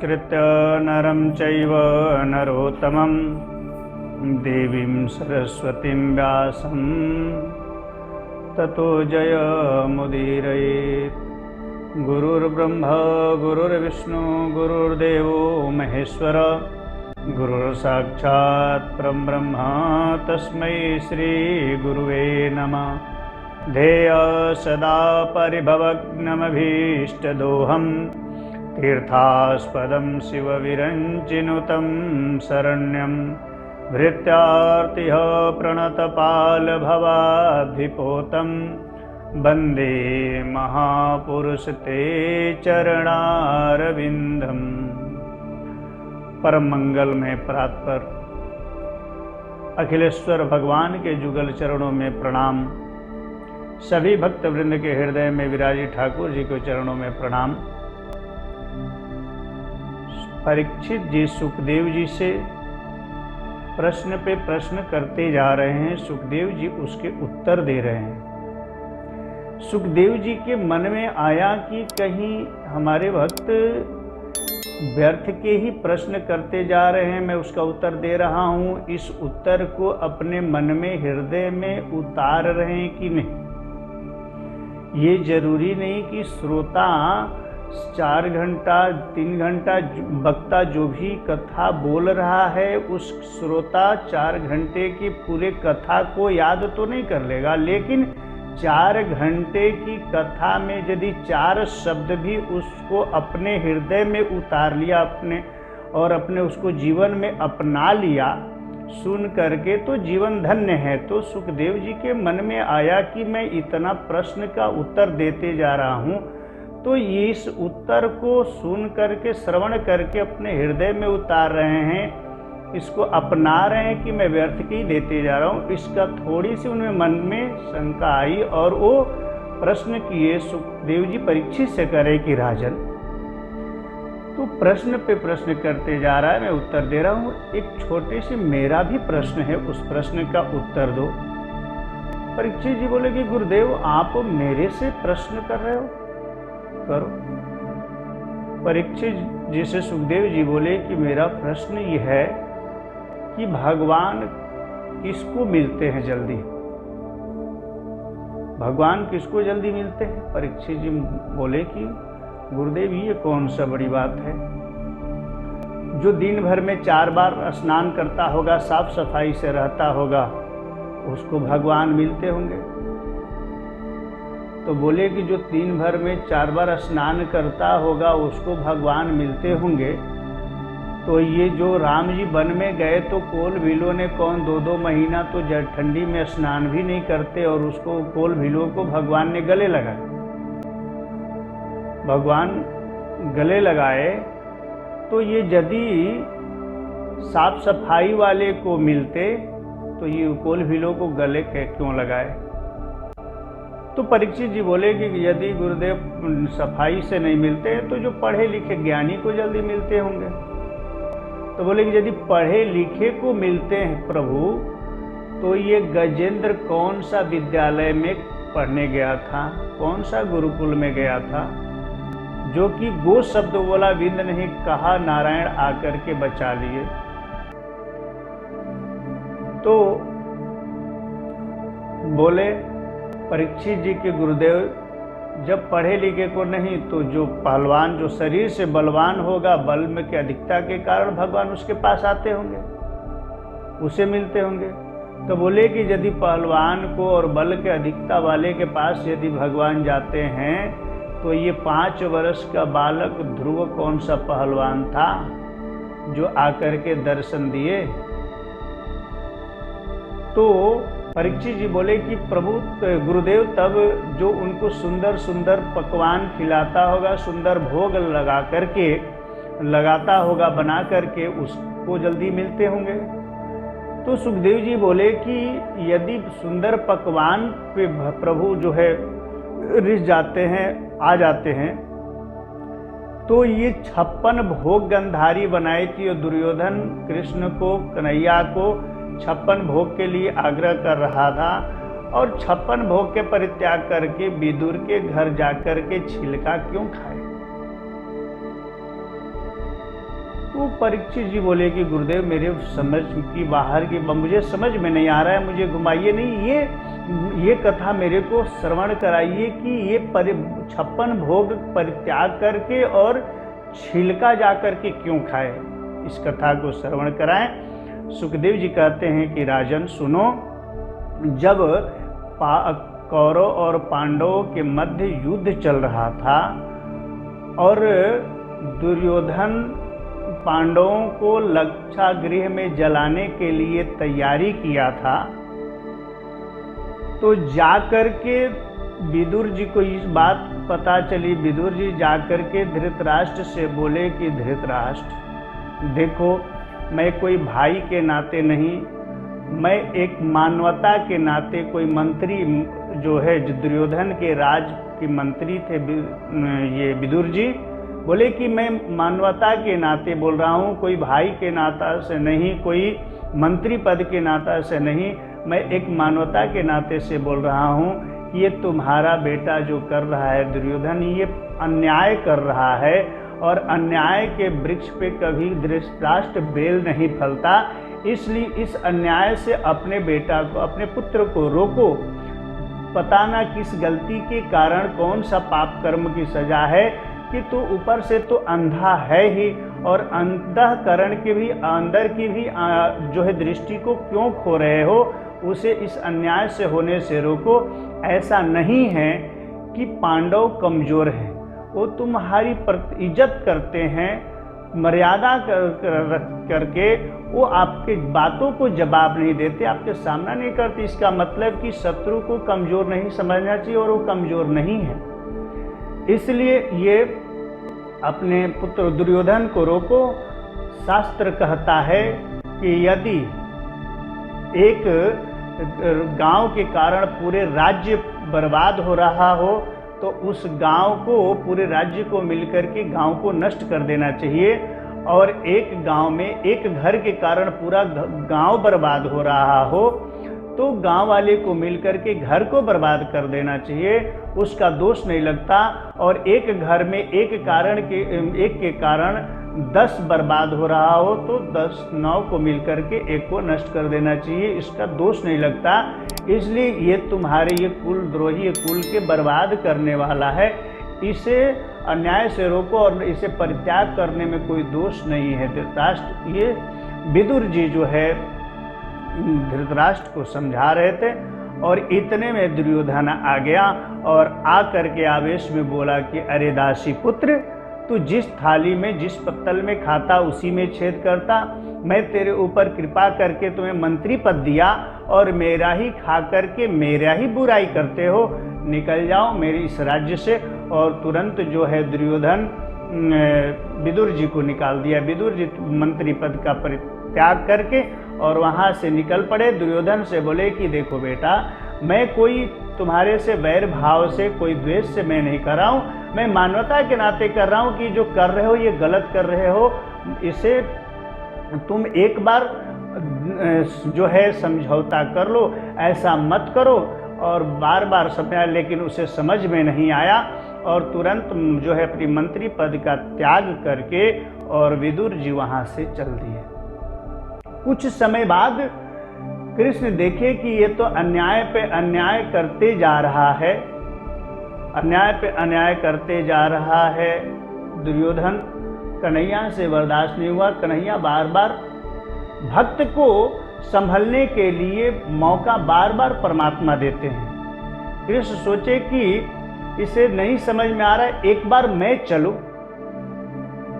नमस्कृत्य नरं चैव नरोत्तमं देवीं सरस्वतीं व्यासं ततो जयमुदीरयेत्। गुरुर्ब्रह्मा गुरुर्विष्णु गुरुर्देवो महेश्वर गुरुर्साक्षात् परब्रह्म तस्मै श्रीगुरुवे नमः। ध्येय सदा परिभवग्नमभीष्टदोहं तीर्थास्पदं शिवविरञ्चिनुतं शरण्यं भृत्यार्तिः प्रणतपालभवाद्धिपोतं वन्दे महापुरुषते चरणारविन्दम्। परम मंगल में प्रातपर अखिलेश्वर भगवान के जुगल चरणों में प्रणाम। सभी भक्त वृंद के हृदय में विराजी ठाकुर जी के चरणों में प्रणाम। परीक्षित जी सुखदेव जी से प्रश्न पे प्रश्न करते जा रहे हैं। सुखदेव जी उसके उत्तर दे रहे हैं। सुखदेव जी के मन में आया कि कहीं हमारे भक्त व्यर्थ के ही प्रश्न करते जा रहे हैं, मैं उसका उत्तर दे रहा हूँ, इस उत्तर को अपने मन में हृदय में उतार रहे हैं कि नहीं। ये जरूरी नहीं कि श्रोता 4 घंटा 3 घंटा वक्ता जो भी कथा बोल रहा है उस श्रोता 4 घंटे की पूरे कथा को याद तो नहीं कर लेगा, लेकिन 4 घंटे की कथा में यदि 4 शब्द भी उसको अपने हृदय में उतार लिया अपने उसको जीवन में अपना लिया सुन करके, तो जीवन धन्य है। तो सुखदेव जी के मन में आया कि मैं इतना प्रश्न का उत्तर देते जा रहा हूँ, तो इस उत्तर को सुन करके श्रवण करके अपने हृदय में उतार रहे हैं, इसको अपना रहे हैं कि मैं व्यर्थ की देते जा रहा हूँ। इसका थोड़ी सी उनमें मन में शंका आई और वो प्रश्न किए सुखदेव जी परीक्षित से करे कि राजन तो प्रश्न पे प्रश्न करते जा रहा है, मैं उत्तर दे रहा हूँ, एक छोटे से मेरा भी प्रश्न है, उस प्रश्न का उत्तर दो। परीक्षित जी बोले कि गुरुदेव आप मेरे से प्रश्न कर रहे हो, करो। परीक्षित जी से सुखदेव जी बोले कि मेरा प्रश्न यह है कि भगवान किसको मिलते हैं जल्दी, भगवान किसको जल्दी मिलते हैं। परीक्षित जी बोले कि गुरुदेव ये कौन सा बड़ी बात है, जो दिन भर में 4 बार स्नान करता होगा, साफ सफाई से रहता होगा, उसको भगवान मिलते होंगे। तो बोले कि जो दिन भर में 4 बार स्नान करता होगा उसको भगवान मिलते होंगे। तो ये जो राम जी वन में गए तो कोल भीलो ने कौन 2-2 महीना तो ठंडी में स्नान भी नहीं करते और उसको कोल भीलो को भगवान ने गले लगाए। भगवान गले लगाए तो ये यदि साफ सफाई वाले को मिलते तो ये कोल भीलो को गले क्यों लगाए। तो परीक्षित जी बोले कि यदि गुरुदेव सफाई से नहीं मिलते तो जो पढ़े लिखे ज्ञानी को जल्दी मिलते होंगे। तो बोले कि यदि पढ़े लिखे को मिलते हैं प्रभु, तो ये गजेंद्र कौन सा विद्यालय में पढ़ने गया था, कौन सा गुरुकुल में गया था, जो कि गो शब्द बोला विंद नहीं कहा, नारायण आकर के बचा लिए। तो बोले परीक्षित जी के गुरुदेव जब पढ़े लिखे को नहीं तो जो पहलवान जो शरीर से बलवान होगा, बल में की अधिकता के कारण भगवान उसके पास आते होंगे, उसे मिलते होंगे। तो बोले कि यदि पहलवान को और बल के अधिकता वाले के पास यदि भगवान जाते हैं तो ये 5 वर्ष का बालक ध्रुव कौन सा पहलवान था जो आकर के दर्शन दिए। तो परीक्षित जी बोले कि प्रभु गुरुदेव तब जो उनको सुंदर सुंदर पकवान खिलाता होगा, सुंदर भोग लगाता होगा बना करके, उसको जल्दी मिलते होंगे। तो सुखदेव जी बोले कि यदि सुंदर पकवान पे प्रभु जो है रिझ जाते हैं, आ जाते हैं, तो ये 56 भोग गंधारी बनाई थी और दुर्योधन कृष्ण को कन्हैया को 56 भोग के लिए आग्रह कर रहा था और 56 भोग के परित्याग करके विदुर के घर जाकर के छिलका क्यों खाए। तो परीक्षित जी बोले कि गुरुदेव मेरे समझ की बाहर की मुझे समझ में नहीं आ रहा है, मुझे घुमाइए नहीं, ये कथा मेरे को श्रवण कराइए कि ये 56 भोग परित्याग करके और छिलका जा करके क्यों खाए, इस कथा को श्रवण कराएं। सुखदेव जी कहते हैं कि राजन सुनो, जब कौरव और पांडवों के मध्य युद्ध चल रहा था और दुर्योधन पांडवों को लक्षागृह में जलाने के लिए तैयारी किया था, तो जाकर के विदुर जी को इस बात पता चली। विदुर जी जाकर के धृतराष्ट्र से बोले कि धृतराष्ट्र देखो, मैं कोई भाई के नाते नहीं, मैं एक मानवता के नाते कोई मंत्री जो है, दुर्योधन के राज के मंत्री थे ये विदुर जी, बोले कि मैं मानवता के नाते बोल रहा हूँ, कोई भाई के नाता से नहीं, कोई मंत्री पद के नाता से नहीं, मैं एक मानवता के नाते से बोल रहा हूँ कि ये तुम्हारा बेटा जो कर रहा है दुर्योधन, ये अन्याय कर रहा है और अन्याय के वृक्ष पे कभी धृतराष्ट्र बेल नहीं फलता, इसलिए इस अन्याय से अपने बेटा को, अपने पुत्र को रोको। पता ना किस गलती के कारण कौन सा पाप कर्म की सजा है कि तू ऊपर से तो अंधा है ही और अंतःकरण के भी अंदर की भी जो है दृष्टि को क्यों खो रहे हो, उसे इस अन्याय से होने से रोको। ऐसा नहीं है कि पांडव कमजोर हैं, वो तुम्हारी इज्जत करते हैं, मर्यादा करके वो आपके बातों को जवाब नहीं देते, आपके सामना नहीं करते। इसका मतलब कि शत्रु को कमजोर नहीं समझना चाहिए और वो कमजोर नहीं है। इसलिए ये अपने पुत्र दुर्योधन को रोको। शास्त्र कहता है कि यदि एक गांव के कारण पूरे राज्य बर्बाद हो रहा हो तो उस गांव को, पूरे राज्य को मिलकर के गांव को नष्ट कर देना चाहिए, और एक गांव में एक घर के कारण पूरा गांव बर्बाद हो रहा हो तो गांव वाले को मिलकर के घर को बर्बाद कर देना चाहिए, उसका दोष नहीं लगता। और एक घर में एक के कारण 10 बर्बाद हो रहा हो तो 9 को मिलकर के एक को नष्ट कर देना चाहिए, इसका दोष नहीं लगता। इसलिए ये तुम्हारे ये कुलद्रोही, ये कुल के बर्बाद करने वाला है, इसे अन्याय से रोको और इसे परित्याग करने में कोई दोष नहीं है। धृतराष्ट्र, ये विदुर जी जो है धृतराष्ट्र को समझा रहे थे और इतने में दुर्योधन आ गया और आ करके आवेश में बोला कि अरे दासी पुत्र, तू जिस थाली में, जिस पत्तल में खाता उसी में छेद करता। मैं तेरे ऊपर कृपा करके तुम्हें मंत्री पद दिया और मेरा ही खा करके मेरा ही बुराई करते हो, निकल जाओ मेरे इस राज्य से। और तुरंत जो है दुर्योधन विदुर जी को निकाल दिया। विदुर जी मंत्री पद का परित्याग करके और वहाँ से निकल पड़े। दुर्योधन से बोले कि देखो बेटा, मैं कोई तुम्हारे से वैर भाव से, कोई द्वेष से मैं नहीं कर रहा हूँ, मैं मानवता के नाते कर रहा हूँ कि जो कर रहे हो ये गलत कर रहे हो, इसे तुम एक बार जो है समझौता कर लो, ऐसा मत करो। और बार बार समझाया लेकिन उसे समझ में नहीं आया और तुरंत जो है अपनी मंत्री पद का त्याग करके और विदुर जी वहाँ से चल दिए। कुछ समय बाद कृष्ण देखे कि ये तो अन्याय पे अन्याय करते जा रहा है, अन्याय पे अन्याय करते जा रहा है दुर्योधन। कन्हैया से बर्दाश्त नहीं हुआ। कन्हैया बार बार भक्त को संभलने के लिए मौका बार बार परमात्मा देते हैं। कृष्ण सोचे कि इसे नहीं समझ में आ रहा है, एक बार मैं चलूं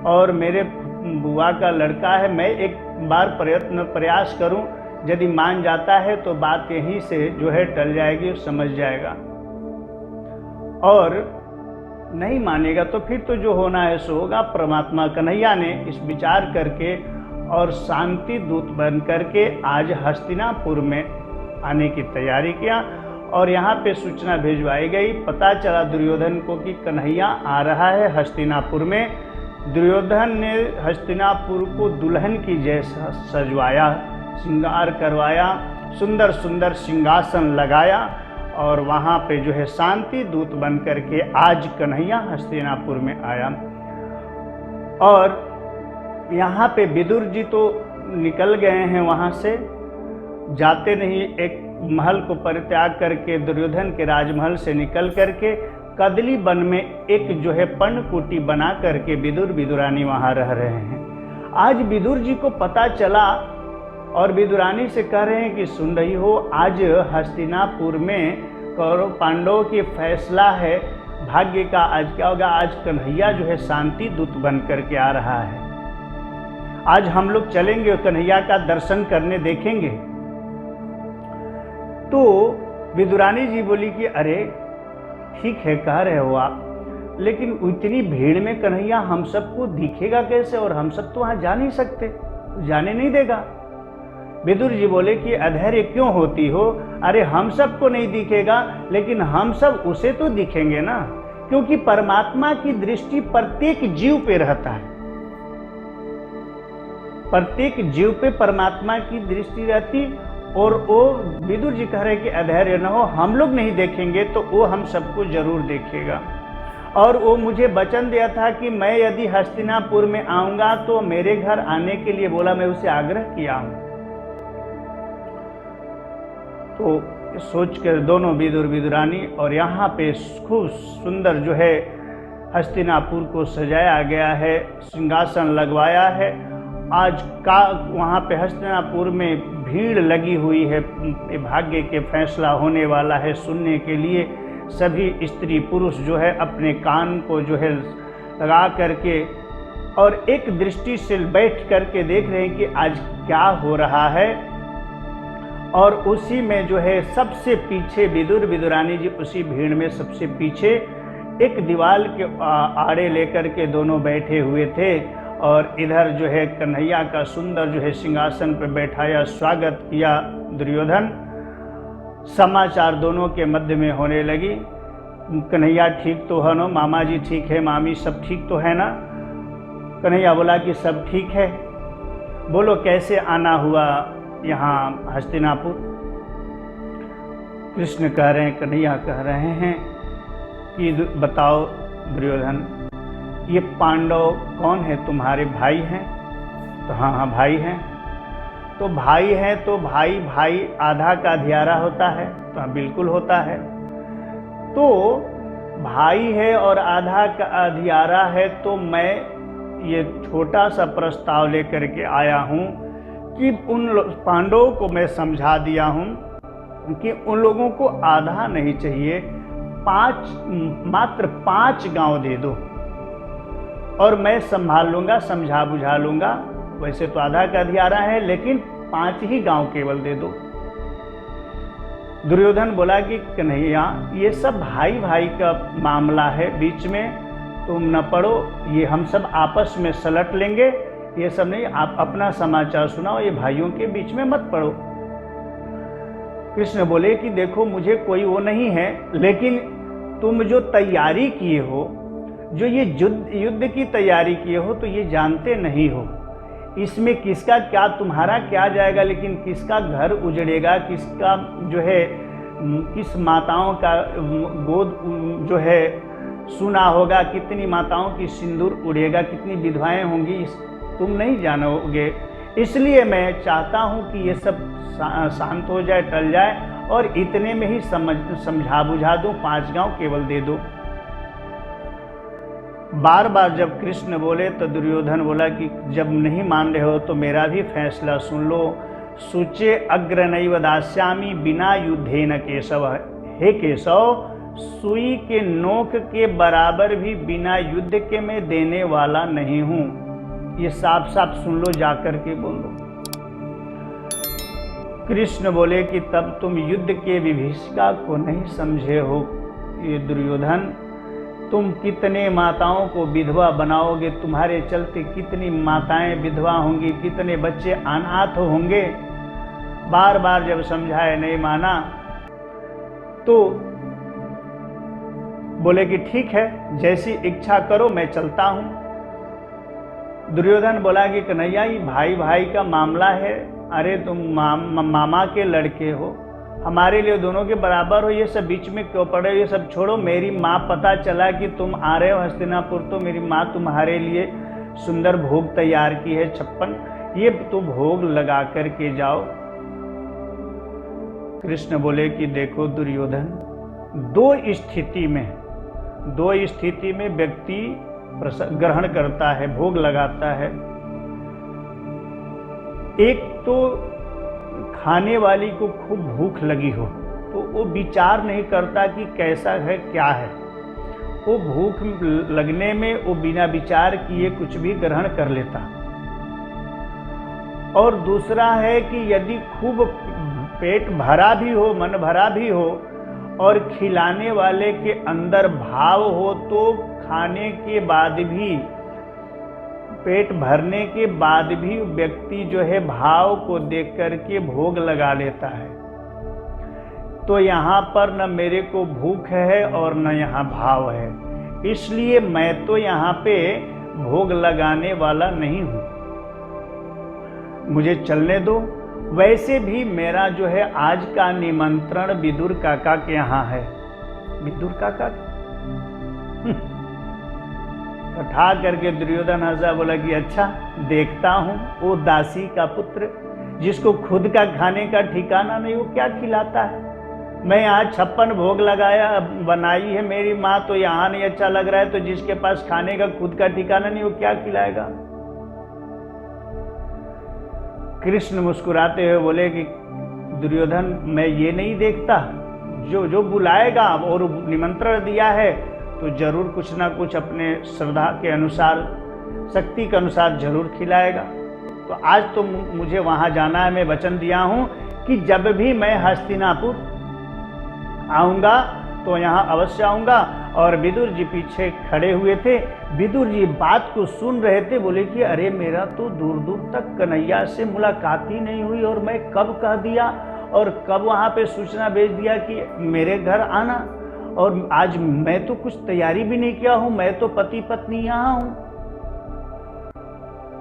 और मेरे बुआ का लड़का है, मैं एक बार प्रयास करूं, यदि मान जाता है तो बात यहीं से जो है टल जाएगी, समझ जाएगा, और नहीं मानेगा तो फिर तो जो होना है सो होगा। परमात्मा कन्हैया ने इस विचार करके और शांति दूत बन करके आज हस्तिनापुर में आने की तैयारी किया और यहाँ पे सूचना भिजवाई गई। पता चला दुर्योधन को कि कन्हैया आ रहा है हस्तिनापुर में। दुर्योधन ने हस्तिनापुर को दुल्हन की जैसा सजवाया, श्रृंगार करवाया, सुंदर सुंदर सिंहासन लगाया और वहाँ पे जो है शांति दूत बन करके आज कन्हैया हस्तिनापुर में आया। और यहाँ पे विदुर जी तो निकल गए हैं वहाँ से, जाते नहीं, एक महल को परित्याग करके दुर्योधन के राजमहल से निकल करके कदली वन में एक जो है पर्णकुटी बना करके विदुर विदुरानी वहाँ रह रहे हैं। आज विदुर जी को पता चला और विदुरानी से कह रहे हैं कि सुन रही हो, आज हस्तिनापुर में कौरव पांडवों की फैसला है भाग्य का। आज क्या होगा, आज कन्हैया जो है शांति दूत बन करके आ रहा है। आज हम लोग चलेंगे और कन्हैया का दर्शन करने देखेंगे। तो विदुरानी जी बोली कि अरे ठीक है कह रहे हो आप, लेकिन इतनी भीड़ में कन्हैया हम सबको दिखेगा कैसे, और हम सब तो वहां जा नहीं सकते, जाने नहीं देगा। विदुर जी बोले कि अधैर्य क्यों होती हो, अरे हम सबको नहीं दिखेगा लेकिन हम सब उसे तो दिखेंगे ना, क्योंकि परमात्मा की दृष्टि प्रत्येक जीव पे रहता है। प्रत्येक जीव पे परमात्मा की दृष्टि रहती, और वो विदुर जी कह रहे कि अधैर्य न हो, हम लोग नहीं देखेंगे तो वो हम सबको जरूर देखेगा। और वो मुझे वचन दिया था कि मैं यदि हस्तिनापुर में आऊंगा तो मेरे घर आने के लिए बोला, मैं उसे आग्रह किया हूं। तो सोच कर दोनों विदुर विदुरानी, और यहाँ पे खूब सुंदर जो है हस्तिनापुर को सजाया गया है, सिंहासन लगवाया है। आज का वहाँ पे हस्तिनापुर में भीड़ लगी हुई है, भाग्य के फैसला होने वाला है सुनने के लिए। सभी स्त्री पुरुष जो है अपने कान को जो है लगा करके और एक दृष्टि से बैठ करके देख रहे हैं कि आज क्या हो रहा है। और उसी में जो है सबसे पीछे विदुर विदुरानी जी उसी भीड़ में सबसे पीछे एक दीवार के आड़े लेकर के दोनों बैठे हुए थे, और इधर जो है कन्हैया का सुंदर जो है सिंहासन पर बैठाया, स्वागत किया दुर्योधन। समाचार दोनों के मध्य में होने लगी, कन्हैया ठीक तो है ना, मामा जी ठीक है, मामी सब ठीक तो है ना। कन्हैया बोला कि सब ठीक है, बोलो कैसे आना हुआ यहाँ हस्तिनापुर। कृष्ण कह रहे हैं, कन्हैया कह रहे हैं कि बताओ दुर्योधन, ये पांडव कौन है, तुम्हारे भाई हैं? तो हाँ हाँ भाई हैं। तो भाई हैं तो भाई भाई आधा का अधियारा होता है? तो हाँ बिल्कुल होता है। तो भाई है और आधा का अधियारा है, तो मैं ये छोटा सा प्रस्ताव लेकर के आया हूँ कि उन पांडवों को मैं समझा दिया हूँ कि उन लोगों को आधा नहीं चाहिए, मात्र 5 गांव दे दो और मैं संभाल लूंगा, समझा बुझा लूंगा। वैसे तो आधा का अधियारा है लेकिन 5 ही गांव केवल दे दो। दुर्योधन बोला कि कन्हैया ये सब भाई भाई का मामला है, बीच में तुम न पड़ो, ये हम सब आपस में सलट लेंगे, ये सब नहीं, आप अपना समाचार सुनाओ, ये भाइयों के बीच में मत पड़ो। कृष्ण बोले कि देखो मुझे कोई वो नहीं है, लेकिन तुम जो तैयारी किए हो, जो ये युद्ध की तैयारी किए हो, तो ये जानते नहीं हो इसमें किसका क्या, तुम्हारा क्या जाएगा, लेकिन किसका घर उजड़ेगा, किसका जो है किस माताओं का गोद जो है सुना होगा, कितनी माताओं की सिंदूर उड़ेगा, कितनी विधवाएं होंगी, तुम नहीं जानोगे। इसलिए मैं चाहता हूँ कि ये सब शांत हो जाए, टल जाए, और इतने में ही समझा बुझा दूँ, 5 गांव केवल दे दो। बार बार जब कृष्ण बोले तो दुर्योधन बोला कि जब नहीं मान रहे हो तो मेरा भी फैसला सुन लो। सूचे अग्र नैव दास्यामि बिना युद्धेन केशव। हे केशव, सुई के नोक के बराबर भी बिना युद्ध के मैं देने वाला नहीं हूं। ये साफ साफ सुन लो, जाकर के बोल लो। कृष्ण बोले कि तब तुम युद्ध के विभीषिका को नहीं समझे हो। ये दुर्योधन, तुम कितने माताओं को विधवा बनाओगे, तुम्हारे चलते कितनी माताएं विधवा होंगी, कितने बच्चे अनाथ होंगे। बार बार जब समझाए नहीं माना, तो बोले कि ठीक है, जैसी इच्छा करो, मैं चलता हूं। दुर्योधन बोला कि कन्हैया ये भाई भाई का मामला है, अरे तुम मामा के लड़के हो, हमारे लिए दोनों के बराबर हो, ये सब बीच में क्यों पड़े, ये सब छोड़ो। मेरी माँ, पता चला कि तुम आ रहे हो हस्तिनापुर, तो मेरी माँ तुम्हारे लिए सुंदर भोग तैयार की है 56, ये तो भोग लगा करके जाओ। कृष्ण बोले कि देखो दुर्योधन, दो स्थिति में व्यक्ति ग्रहण करता है, भोग लगाता है। एक तो खाने वाली को खूब भूख लगी हो तो वो विचार नहीं करता कि कैसा है क्या है, वो भूख लगने में वो बिना विचार किए कुछ भी ग्रहण कर लेता। और दूसरा है कि यदि खूब पेट भरा भी हो, मन भरा भी हो और खिलाने वाले के अंदर भाव हो तो खाने के बाद भी, पेट भरने के बाद भी व्यक्ति जो है भाव को देख करके भोग लगा लेता है। तो यहाँ पर न मेरे को भूख है और न यहाँ भाव है, इसलिए मैं तो यहाँ पे भोग लगाने वाला नहीं हूँ, मुझे चलने दो। वैसे भी मेरा जो है आज का निमंत्रण विदुर काका के यहाँ है। विदुर काका उठा करके दुर्योधन हंसा, बोला कि अच्छा देखता हूँ वो दासी का पुत्र जिसको खुद का खाने का ठिकाना नहीं, वो क्या खिलाता है। मैं यहाँ 56 भोग लगाया बनाई है मेरी माँ, तो यहाँ नहीं अच्छा लग रहा है, तो जिसके पास खाने का खुद का ठिकाना नहीं वो क्या खिलाएगा। कृष्ण मुस्कुराते हुए बोले कि दुर्योधन, मैं ये नहीं देखता, जो बुलाएगा और निमंत्रण दिया है तो जरूर कुछ ना कुछ अपने श्रद्धा के अनुसार, शक्ति के अनुसार जरूर खिलाएगा। तो आज तो मुझे वहां जाना है, मैं वचन दिया हूं कि जब भी मैं हस्तिनापुर आऊंगा तो यहाँ अवश्य आऊंगा। और विदुर जी पीछे खड़े हुए थे, विदुर जी बात को सुन रहे थे। बोले कि अरे मेरा तो दूर दूर तक कन्हैया से मुलाकात ही नहीं हुई, और मैं कब कह दिया और कब वहाँ पे सूचना भेज दिया कि मेरे घर आना, और आज मैं तो कुछ तैयारी भी नहीं किया हूँ, मैं तो पति पत्नी यहाँ हूँ।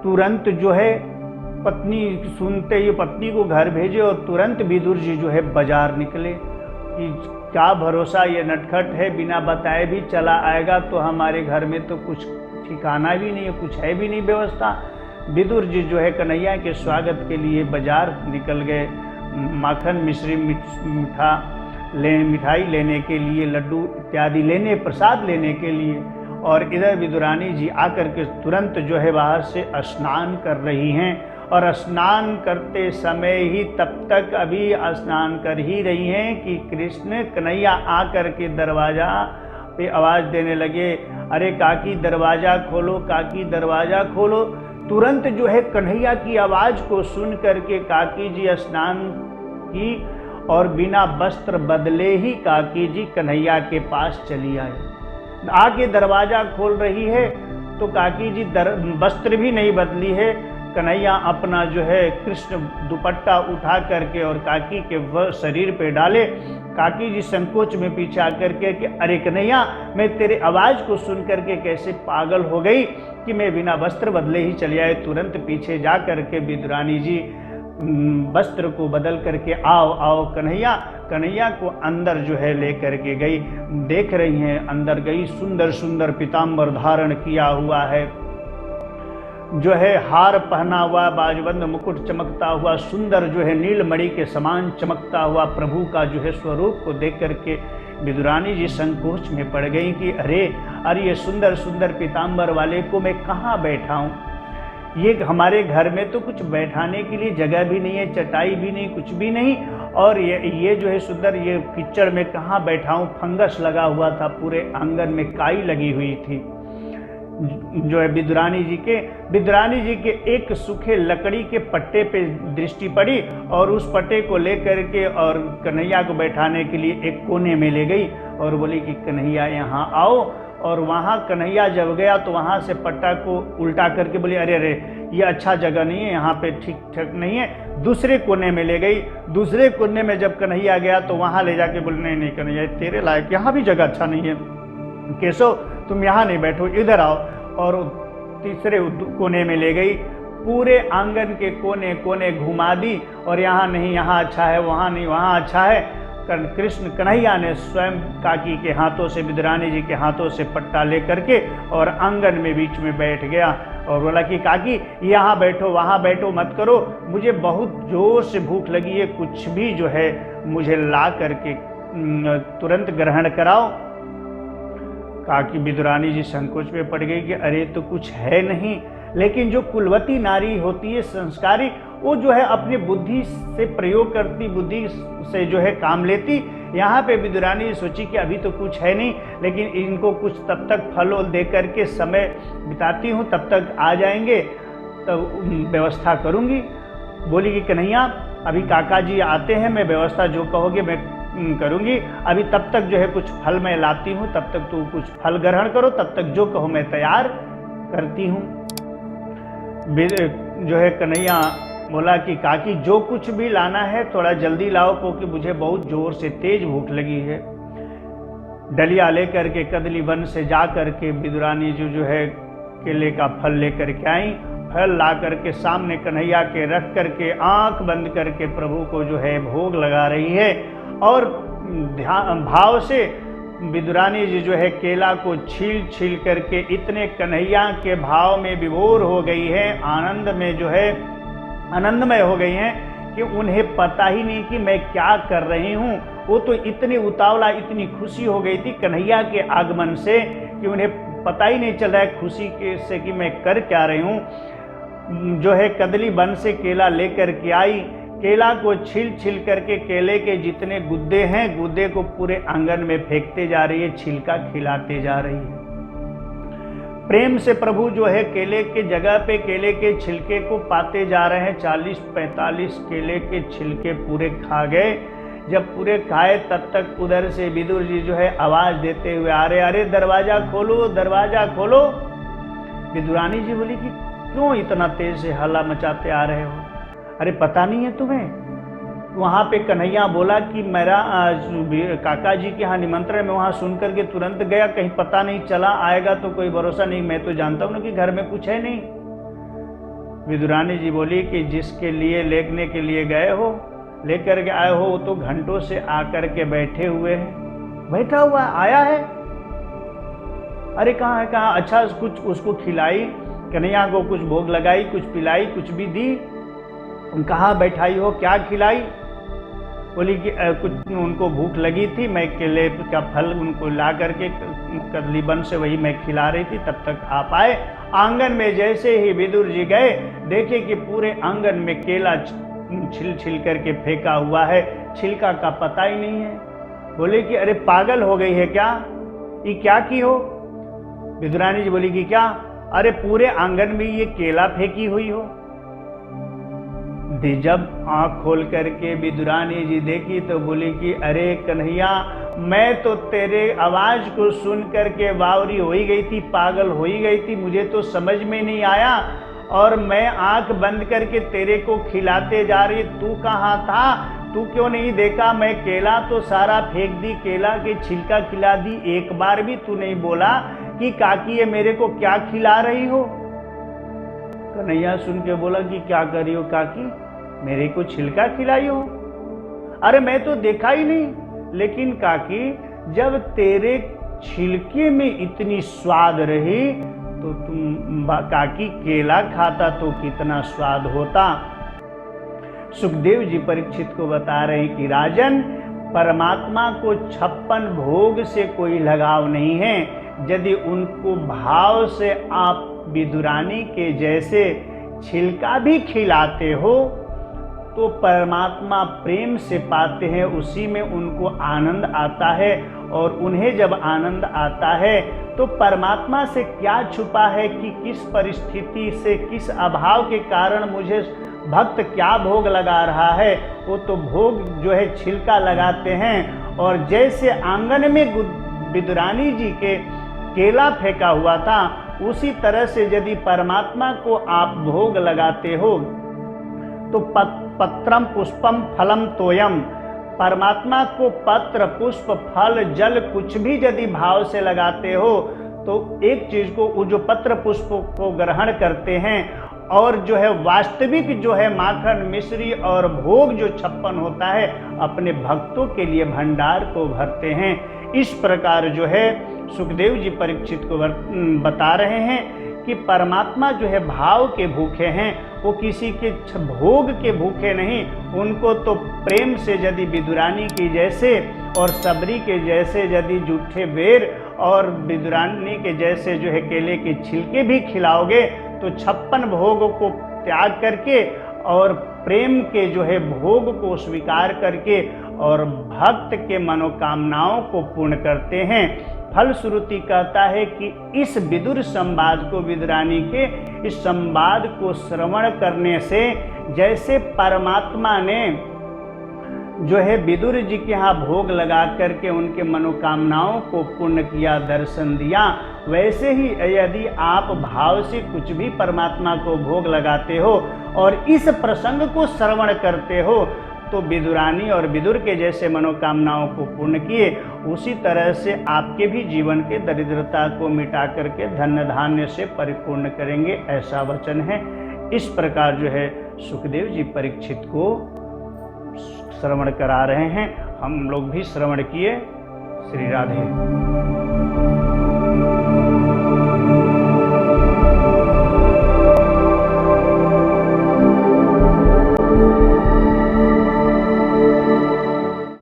तुरंत जो है पत्नी सुनते ही पत्नी को घर भेजे और तुरंत विदुर जी जो है बाजार निकले कि क्या भरोसा, ये नटखट है, बिना बताए भी चला आएगा, तो हमारे घर में तो कुछ ठिकाना भी नहीं है, कुछ है भी नहीं व्यवस्था। विदुर जी जो है कन्हैया के स्वागत के लिए बाजार निकल गए, माखन मिश्री मिठाई लेने के लिए, लड्डू इत्यादि लेने, प्रसाद लेने के लिए। और इधर विदुरानी जी आकर के तुरंत जो है बाहर से स्नान कर रही हैं, और स्नान करते समय ही तब तक अभी स्नान कर ही रही हैं कि कृष्ण कन्हैया आकर के दरवाजा पे आवाज देने लगे, अरे काकी दरवाजा खोलो, काकी दरवाजा खोलो। तुरंत जो है कन्हैया की आवाज को सुन करके काकी जी स्नान की और बिना वस्त्र बदले ही काकी जी कन्हैया के पास चली आई। आके दरवाजा खोल रही है तो काकी जी वस्त्र भी नहीं बदली है, कन्हैया अपना जो है कृष्ण दुपट्टा उठा करके और काकी के शरीर पे डाले। काकी जी संकोच में पीछे आकर के कि अरे कन्हैया, मैं तेरे आवाज को सुन करके कैसे पागल हो गई कि मैं बिना वस्त्र बदले ही चली आई। तुरंत पीछे जा करके विदुरानी जी वस्त्र को बदल करके आओ आओ कन्हैया, कन्हैया को अंदर जो है ले करके गई। देख रही हैं अंदर गई, सुंदर सुंदर पीताम्बर धारण किया हुआ है, जो है हार पहना हुआ, बाजबंद मुकुट चमकता हुआ, सुंदर जो है नीलमणि के समान चमकता हुआ प्रभु का जो है स्वरूप को देख करके विदुरानी जी संकोच में पड़ गई कि अरे अरे ये सुंदर सुंदर पीताम्बर वाले को मैं कहाँ बैठाऊं, ये हमारे घर में तो कुछ बैठाने के लिए जगह भी नहीं है, चटाई भी नहीं, कुछ भी नहीं, और ये जो है सुंदर, ये कीचड़ में कहाँ बैठाऊं। फंगस लगा हुआ था, पूरे आंगन में काई लगी हुई थी। जो है विदुरानी जी के एक सूखे लकड़ी के पट्टे पे दृष्टि पड़ी और उस पट्टे को लेकर के और कन्हैया को बैठाने के लिए एक कोने में ले गई और बोली कि कन्हैया यहाँ आओ। और वहाँ कन्हैया जब गया तो वहाँ से पट्टा को उल्टा करके बोली अरे अरे ये अच्छा जगह नहीं है, यहाँ पे ठीक ठाक नहीं है। दूसरे कोने में ले गई। दूसरे कोने में जब कन्हैया गया तो वहाँ ले जाके बोले नहीं नहीं कन्हैया तेरे लायक यहाँ भी जगह अच्छा नहीं है, केशव तुम यहाँ नहीं बैठो, इधर आओ। और तीसरे कोने में ले गई, पूरे आंगन के कोने कोने घुमा दी और यहाँ नहीं यहाँ अच्छा है, वहाँ नहीं वहाँ अच्छा है। कृष्ण कन्हैया ने स्वयं काकी के हाथों से, विदुरानी जी के हाथों से पट्टा ले करके और आंगन में बीच में बैठ गया। और बोला कि काकी यहाँ बैठो वहाँ बैठो मत करो, मुझे बहुत जोर से भूख लगी है, कुछ भी जो है मुझे ला करके तुरंत ग्रहण कराओ। काकी विदुरानी जी संकोच में पड़ गई कि अरे तो कुछ है नहीं, लेकिन जो कुलवती नारी होती है संस्कारी, वो जो है अपनी बुद्धि से प्रयोग करती, बुद्धि से जो है काम लेती। यहाँ पे विदुरानी सोची कि अभी तो कुछ है नहीं, लेकिन इनको कुछ तब तक फल दे करके समय बिताती हूँ, तब तक आ जाएंगे तो व्यवस्था करूँगी। बोली कि कन्हैया अभी काका जी आते हैं, मैं व्यवस्था जो कहोगे मैं करूँगी, अभी तब तक जो है कुछ फल मैं लाती हूँ, तब तक तू कुछ फल ग्रहण करो, तब तक जो कहो मैं तैयार करती हूँ। जो है कन्हैया बोला कि काकी जो कुछ भी लाना है थोड़ा जल्दी लाओ, क्योंकि मुझे बहुत जोर से तेज भूख लगी है। डलिया लेकर के कदली वन से जा करके विदुरानी जो है केले का फल लेकर के आई। फल ला करके सामने कन्हैया के रख करके आंख बंद करके प्रभु को जो है भोग लगा रही है, और ध्यान भाव से विदुरानी जी जो है केला को छील छील करके इतने कन्हैया के भाव में विभोर हो गई है, आनंद में जो है आनंदमय हो गई हैं कि उन्हें पता ही नहीं कि मैं क्या कर रही हूँ। वो तो इतनी उतावला, इतनी खुशी हो गई थी कन्हैया के आगमन से कि उन्हें पता ही नहीं चल रहा है खुशी के से कि मैं कर क्या रही हूँ। जो है कदली वन से केला लेकर के आई, केला को छील छील करके केले के जितने गुद्दे हैं, गुद्दे को पूरे आंगन में फेंकते जा रही है, छिलका खिलाते जा रही है। प्रेम से प्रभु जो है केले के जगह पे केले के छिलके को पाते जा रहे हैं। 40-45 केले के छिलके पूरे खा गए। जब पूरे खाए तब तक उधर से विदुर जी जो है आवाज देते हुए आ रहे, अरे दरवाजा खोलो, दरवाजा खोलो। विदुरानी जी बोली कि क्यों इतना तेज से हल्ला मचाते आ रहे हो, अरे पता नहीं है तुम्हें? वहाँ पे कन्हैया बोला कि मेरा काका जी के यहाँ निमंत्रण में वहाँ सुन करके तुरंत गया, कहीं पता नहीं चला, आएगा तो कोई भरोसा नहीं, मैं तो जानता हूँ ना कि घर में कुछ है नहीं। विदुरानी जी बोली कि जिसके लिए लेने के लिए गए हो, लेकर के आए हो, वो तो घंटों से आकर के बैठे हुए हैं, बैठा हुआ आया है। अरे कहाँ है, कहाँ? अच्छा कुछ उसको खिलाई, कन्हैया को कुछ भोग लगाई, कुछ पिलाई, कुछ भी दी। कहाँ बैठाई हो, क्या खिलाई? बोली कि कुछ उनको भूख लगी थी, मैं केले का फल उनको ला करके कदली बन से वही मैं खिला रही थी, तब तक आप आए। आंगन में जैसे ही विदुर जी गए, देखे कि पूरे आंगन में केला छिल छिल करके फेंका हुआ है, छिलका का पता ही नहीं है। बोले कि अरे पागल हो गई है क्या, ये क्या की हो? विदुरानी जी बोली कि क्या? अरे पूरे आंगन में ये केला फेंकी हुई हो। जब आंख खोल करके विदुरानी जी देखी तो बोली कि अरे कन्हैया, मैं तो तेरे आवाज को सुन करके बावरी हो ही गई थी, पागल हो ही गई थी, मुझे तो समझ में नहीं आया, और मैं आंख बंद करके तेरे को खिलाते जा रही, तू कहाँ था? तू क्यों नहीं देखा? मैं केला तो सारा फेंक दी, केला के छिलका खिला दी, एक बार भी तू नहीं बोला कि काकी ये मेरे को क्या खिला रही हो? कन्हैया सुन के बोला कि क्या कर रही हो काकी, मेरे को छिलका खिलाई हो? अरे मैं तो देखा ही नहीं। लेकिन काकी, जब तेरे छिलके में इतनी स्वाद रही तो तुम काकी केला खाता तो कितना स्वाद होता। सुखदेव जी परीक्षित को बता रहे हैं कि राजन, परमात्मा को 56 भोग से कोई लगाव नहीं है। यदि उनको भाव से आप विदुरानी के जैसे छिलका भी खिलाते हो तो परमात्मा प्रेम से पाते हैं, उसी में उनको आनंद आता है। और उन्हें जब आनंद आता है तो परमात्मा से क्या छुपा है कि किस परिस्थिति से, किस अभाव के कारण मुझे भक्त क्या भोग लगा रहा है, वो तो भोग जो है छिलका लगाते हैं। और जैसे आंगन में विदुरानी जी के केला फेंका हुआ था, उसी तरह से यदि परमात्मा को आप भोग लगाते हो तो पत्रम पुष्पम फलम तोयम, परमात्मा को पत्र पुष्प फल जल कुछ भी यदि भाव से लगाते हो तो एक चीज को, वो जो पत्र पुष्प को ग्रहण करते हैं और जो है वास्तविक जो है माखन मिश्री और भोग जो 56 होता है, अपने भक्तों के लिए भंडार को भरते हैं। इस प्रकार जो है सुखदेव जी परीक्षित को बता रहे हैं कि परमात्मा जो है भाव के भूखे हैं, वो किसी के भोग के भूखे नहीं। उनको तो प्रेम से यदि विदुरानी की जैसे और सबरी के जैसे यदि जूठे बेर और विदुरानी के जैसे जो है केले के छिलके भी खिलाओगे तो 56 भोग को त्याग करके और प्रेम के जो है भोग को स्वीकार करके और भक्त के मनोकामनाओं को पूर्ण करते हैं। फलश्रुति कहता है कि इस विदुर संवाद को, विदुरानी के इस संवाद को श्रवण करने से जैसे परमात्मा ने जो है विदुर जी के यहाँ भोग लगा करके उनके मनोकामनाओं को पूर्ण किया, दर्शन दिया, वैसे ही यदि आप भाव से कुछ भी परमात्मा को भोग लगाते हो और इस प्रसंग को श्रवण करते हो तो विदुरानी और विदुर के जैसे मनोकामनाओं को पूर्ण किए, उसी तरह से आपके भी जीवन के दरिद्रता को मिटा करके धन्य धान्य से परिपूर्ण करेंगे, ऐसा वचन है। इस प्रकार जो है सुखदेव जी परीक्षित को श्रवण करा रहे हैं, हम लोग भी श्रवण किए। श्री राधे।